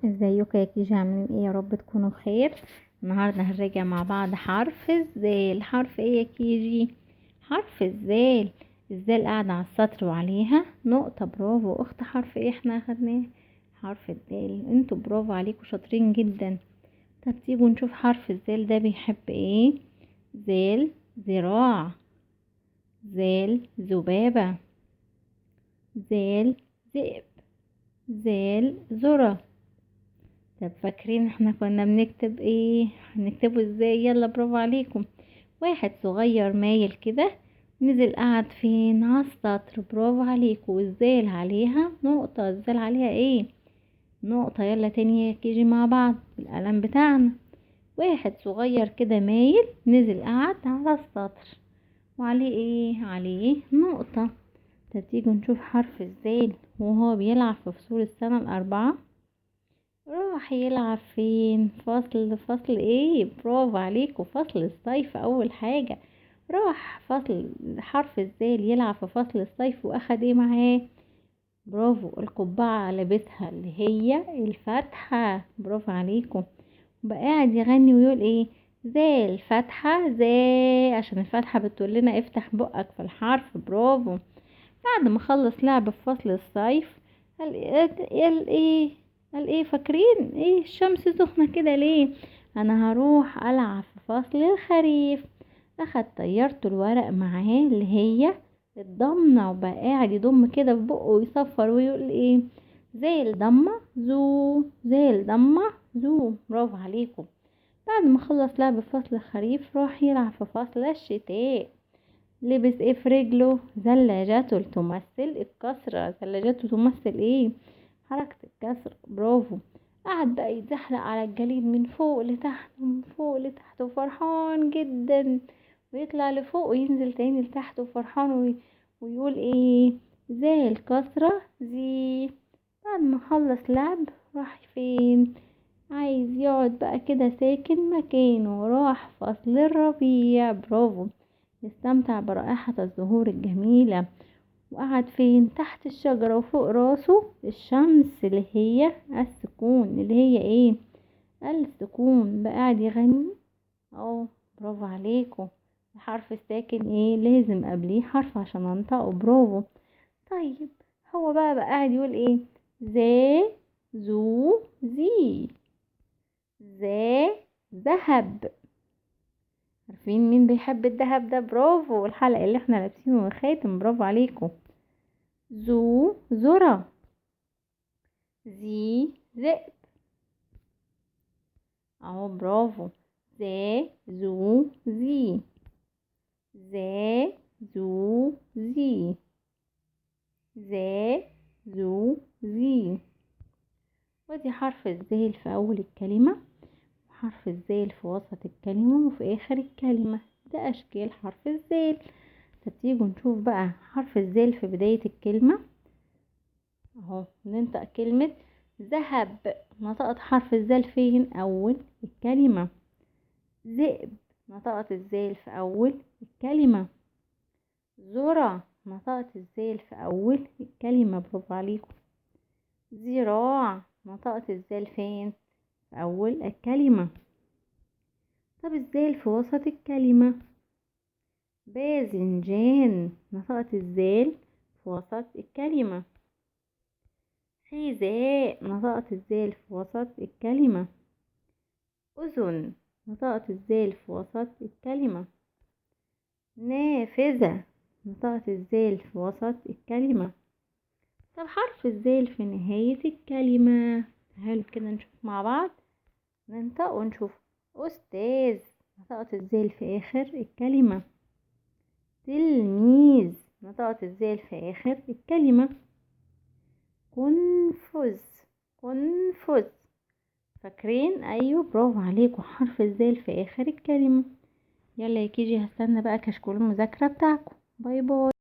ازيكم يا كيجي؟ عاملين ايه؟ يا رب تكونوا بخير. النهارده هنراجع مع بعض حرف الزال. حرف ايه يا كيجي؟ حرف الزال. الزال قاعدة على السطر وعليها نقطة. برافو اخت. حرف ايه احنا اخدناه؟ حرف الدال. انتوا برافو عليكم، شاطرين جدا. طب تيجوا نشوف حرف الزال ده بيحب ايه. زال ذراع، زال ذبابة، زال ذئب، زال ذرة. طب فاكرين احنا كنا بنكتب ايه؟ هنكتبه ازاي؟ يلا برافو عليكم. واحد صغير مايل كده نزل قعد فين؟ على السطر. برافو عليكم. والزال عليها نقطة. الزال عليها ايه؟ نقطة. يلا تاني يا كيجي مع بعض بالقلم بتاعنا. واحد صغير كده مايل نزل قعد على السطر وعليه ايه؟ عليه نقطة. طب تيجوا نشوف حرف الزال وهو بيلعب في فصول السنة الأربعة. راح يلعب فين؟ فصل ايه؟ برافو عليكم، فصل الصيف. اول حاجة راح فصل حرف الزال يلعب في فصل الصيف، واخد ايه معاه؟ برافو، القبعة لابسها اللي هي الفتحة. برافو عليكم. بقى قاعد يغني ويقول ايه؟ زال فتحة زال، عشان الفتحة بتقول لنا افتح بقك في الحرف. برافو. بعد ما خلص لعب في فصل الصيف قال ايه فاكرين ايه؟ الشمس سخنة كده ليه؟ انا هروح العب في فصل الخريف. اخد طيارته الورق معاه اللي هي الضمنة، وبقى قاعد يضم كده في بقه ويصفر ويقول ايه؟ زي الضمة زو، زي الضمة زو. برافو عليكم. بعد ما خلص لعب في فصل الخريف راح يلعب في فصل الشتاء. لبس ايه في رجله؟ زلاجته تمثل الكسرة. زلاجته تمثل ايه؟ حركة الكسر. برافو. قعد بقى يتزحلق على الجليد من فوق لتحت، من فوق لتحت، وفرحان جدا. ويطلع لفوق وينزل تاني لتحت وفرحان ويقول ايه؟ زي الكسرة زي. بعد ما خلص لعب راح فين؟ عايز يقعد بقى كده ساكن مكانه. راح فصل الربيع. برافو. يستمتع برائحة الزهور الجميلة. وقعد فين؟ تحت الشجرة، وفوق راسه الشمس اللي هي السكون. اللي هي ايه؟ السكون. بقى قاعد يغني اهو. برافو عليكم. الحرف الساكن ايه؟ لازم قبليه حرف عشان انطقه. برافو. طيب هو بقى قاعد يقول ايه؟ زي زو زي، زي ذهب. عارفين مين بيحب الذهب ده؟ برافو. الحلقة اللي احنا لابسينه الخاتم. برافو عليكم. ذو ذرة، ذي ذئب. اهو برافو. ذا ذو ذي، ذا ذو ذي، ذا ذو ذي. ودي حرف الذال في اول الكلمة، وحرف الذال في وسط الكلمة، وفي اخر الكلمة. ده اشكال حرف الذال. فتيجوا نشوف بقى حرف الذال في بداية الكلمة. اهو ننطق كلمة ذهب. نطقت حرف الذال فين؟ اول الكلمة. ذئب. نطقت الذال في اول الكلمة. ذرة. نطقت الذال في اول الكلمة. برافو عليكم. ذراع. نطقت الذال فين؟ في اول الكلمة. طب الذال في وسط الكلمة. باذنجان. نطقت الذال في وسط الكلمة. حذاء. نطقت الذال في وسط الكلمة. أذن. نطقت الذال في وسط الكلمة. نافذة. نطقت الذال في وسط الكلمة. طب حرف الذال في نهاية الكلمة. تعالوا كده نشوف مع بعض. ننطق ونشوف. أستاذ. نطقت الذال في آخر الكلمة. تلميذ. نطقت الذال في آخر الكلمة. قنفذ. قنفذ. فاكرين؟ ايوه برافو عليكم. حرف الذال في اخر الكلمة. يلا يا كيجي، هستنى بقى كشكول المذاكرة بتاعكم. باي باي.